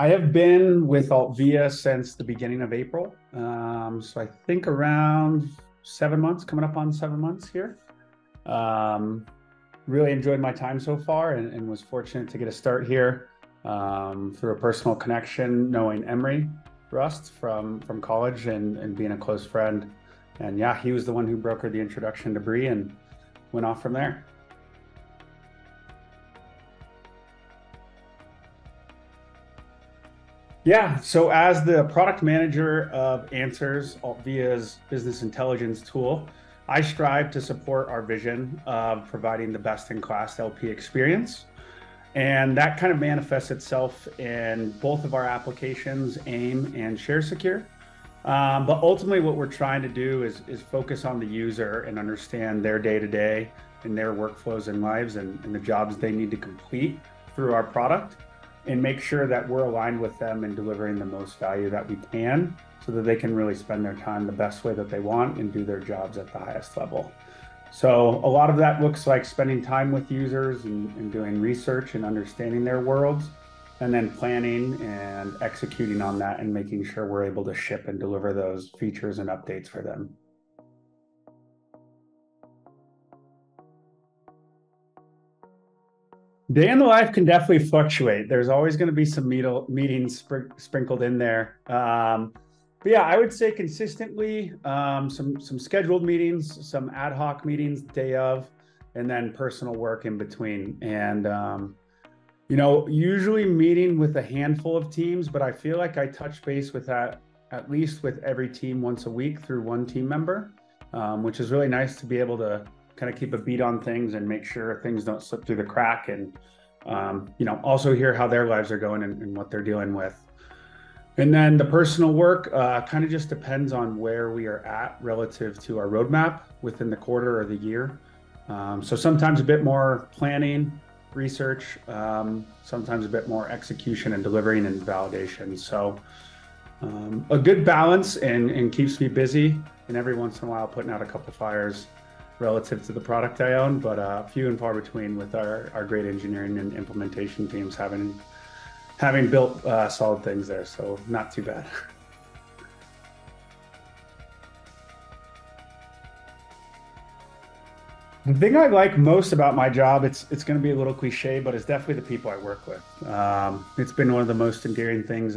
I have been with Altvia since the beginning of April. So I think around 7 months, coming up on 7 months here. Um, really enjoyed my time so far and was fortunate to get a start here through a personal connection, knowing Emery Rust from college and being a close friend. And yeah, he was the one who brokered the introduction to Bree and went off from there. Yeah, so as the product manager of Answers, Altvia's business intelligence tool, I strive to support our vision of providing the best in class LP experience. And that kind of manifests itself in both of our applications, AIM and Share Secure. But ultimately, what we're trying to do is focus on the user and understand their day to day and their workflows and lives and the jobs they need to complete through our product and make sure that we're aligned with them and delivering the most value that we can so that they can really spend their time the best way that they want and do their jobs at the highest level. So a lot of that looks like spending time with users and doing research and understanding their worlds, and then planning and executing on that and making sure we're able to ship and deliver those features and updates for them. Day in the life can definitely fluctuate. There's always going to be some meetings sprinkled in there. But yeah, I would say consistently some scheduled meetings, some ad hoc meetings day of, and then personal work in between. And usually meeting with a handful of teams, but I feel like I touch base with that at least with every team once a week through one team member, which is really nice to be able to kind of keep a beat on things and make sure things don't slip through the crack and also hear how their lives are going and what they're dealing with. And then the personal work kind of just depends on where we are at relative to our roadmap within the quarter or the year. So sometimes a bit more planning, research, sometimes a bit more execution and delivering and validation. So a good balance and keeps me busy, and every once in a while putting out a couple fires relative to the product I own, but few and far between with our great engineering and implementation teams having built solid things there. So not too bad. The thing I like most about my job, it's going to be a little cliche, but it's definitely the people I work with. It's been one of the most endearing things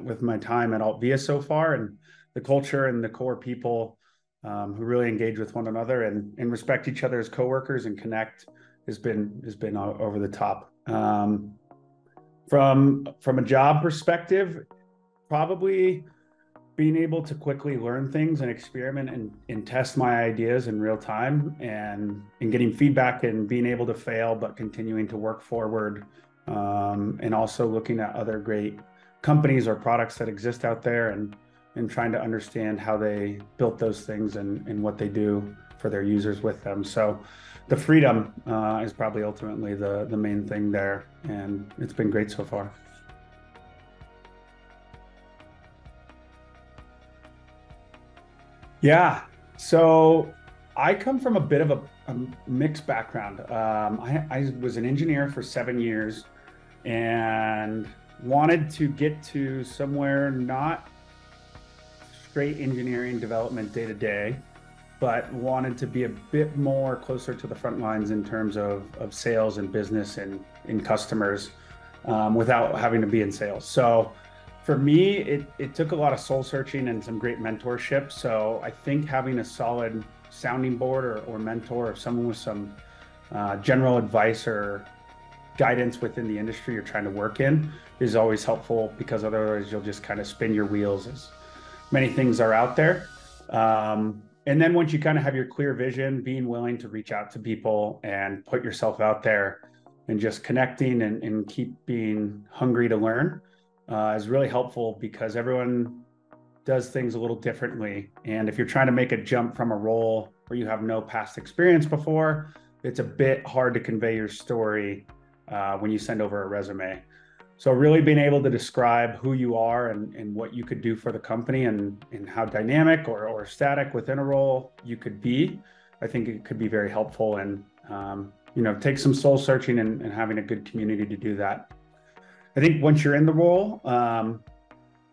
with my time at Altvia so far, and the culture and the core people who really engage with one another and respect each other as coworkers and connect has been over the top. From a job perspective, probably being able to quickly learn things and experiment and test my ideas in real time and getting feedback and being able to fail, but continuing to work forward. And also looking at other great companies or products that exist out there and trying to understand how they built those things and what they do for their users with them. So the freedom is probably ultimately the main thing there. And it's been great so far. Yeah. So I come from a bit of a mixed background. I was an engineer for 7 years and wanted to get to somewhere not straight engineering development day to day, but wanted to be a bit more closer to the front lines in terms of sales and business and in customers without having to be in sales. So for me, it took a lot of soul searching and some great mentorship. So I think having a solid sounding board or mentor, or someone with some general advice or guidance within the industry you're trying to work in is always helpful, because otherwise you'll just kind of spin your wheels as many things are out there. And then once you kind of have your clear vision, being willing to reach out to people and put yourself out there and just connecting and keep being hungry to learn is really helpful, because everyone does things a little differently. And if you're trying to make a jump from a role where you have no past experience before, it's a bit hard to convey your story when you send over a resume. So really being able to describe who you are and what you could do for the company and how dynamic or static within a role you could be, I think it could be very helpful, and take some soul searching and having a good community to do that. I think once you're in the role,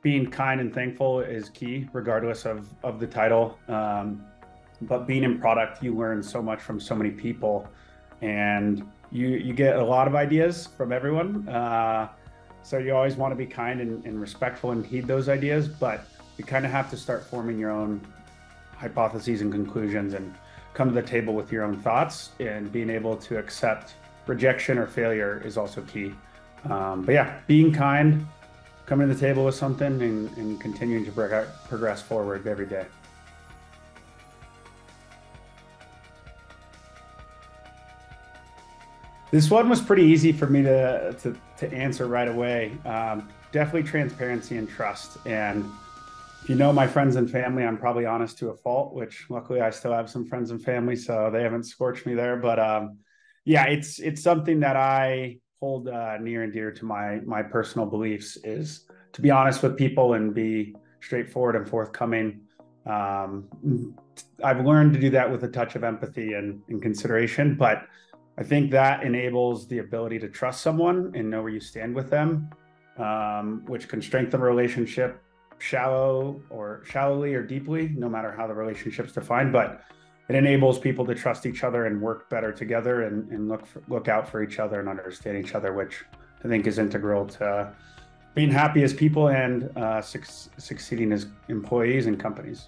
being kind and thankful is key, regardless of the title. But being in product, you learn so much from so many people, and you get a lot of ideas from everyone. So you always want to be kind and respectful and heed those ideas, but you kind of have to start forming your own hypotheses and conclusions and come to the table with your own thoughts, and being able to accept rejection or failure is also key. But yeah, being kind, coming to the table with something, and continuing to progress forward every day. This one was pretty easy for me to answer right away. Definitely transparency and trust. And if you know my friends and family, I'm probably honest to a fault, which luckily I still have some friends and family, so they haven't scorched me there. But yeah, it's something that I hold near and dear to my personal beliefs, is to be honest with people and be straightforward and forthcoming. I've learned to do that with a touch of empathy and consideration, but I think that enables the ability to trust someone and know where you stand with them, which can strengthen a relationship shallowly or deeply, no matter how the relationship's defined. But it enables people to trust each other and work better together, and look out for each other and understand each other, which I think is integral to being happy as people and succeeding as employees and companies.